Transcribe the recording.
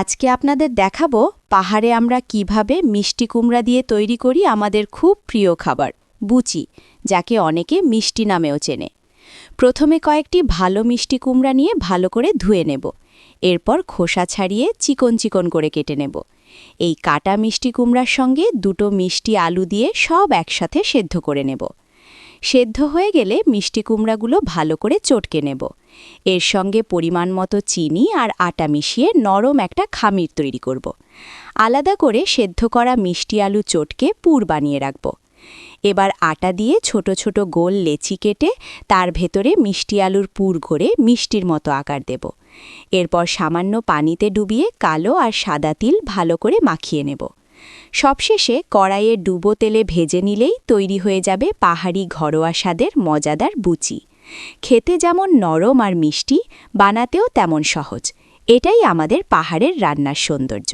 আজকে আপনাদের দেখাবো পাহাড়ে আমরা কিভাবে মিষ্টি কুমড়া দিয়ে তৈরি করি আমাদের খুব প্রিয় খাবার বুচি, যাকে অনেকে মিষ্টি নামেও চেনে। প্রথমে কয়েকটি ভালো মিষ্টি কুমড়া নিয়ে ভালো করে ধুয়ে নেব। এরপর খোসা ছাড়িয়ে চিকন চিকন করে কেটে নেব। এই কাটা মিষ্টি কুমড়ার সঙ্গে দুটো মিষ্টি আলু দিয়ে সব একসাথে সেদ্ধ করে নেব। সেদ্ধ হয়ে গেলে মিষ্টি কুমড়াগুলো ভালো করে চটকে নেব। এর সঙ্গে পরিমাণ মতো চিনি আর আটা মিশিয়ে নরম একটা খামির তৈরি করব। আলাদা করে সেদ্ধ করা মিষ্টি আলু চটকে পুর বানিয়ে রাখব। এবার আটা দিয়ে ছোট ছোট গোল লেচি কেটে তার ভেতরে মিষ্টি আলুর পুর ঘরে মিষ্টির মতো আকার দেব। এরপর সামান্য পানিতে ডুবিয়ে কালো আর সাদা তিল ভালো করে মাখিয়ে নেব। সবশেষে কড়াইয়ে ডুবো তেলে ভেজে নিলেই তৈরি হয়ে যাবে পাহাড়ি ঘরোয়া স্বাদের মজাদার বুচি। খেতে যেমন নরম আর মিষ্টি, বানাতেও তেমন সহজ। এটাই আমাদের পাহাড়ের রান্নার সৌন্দর্য।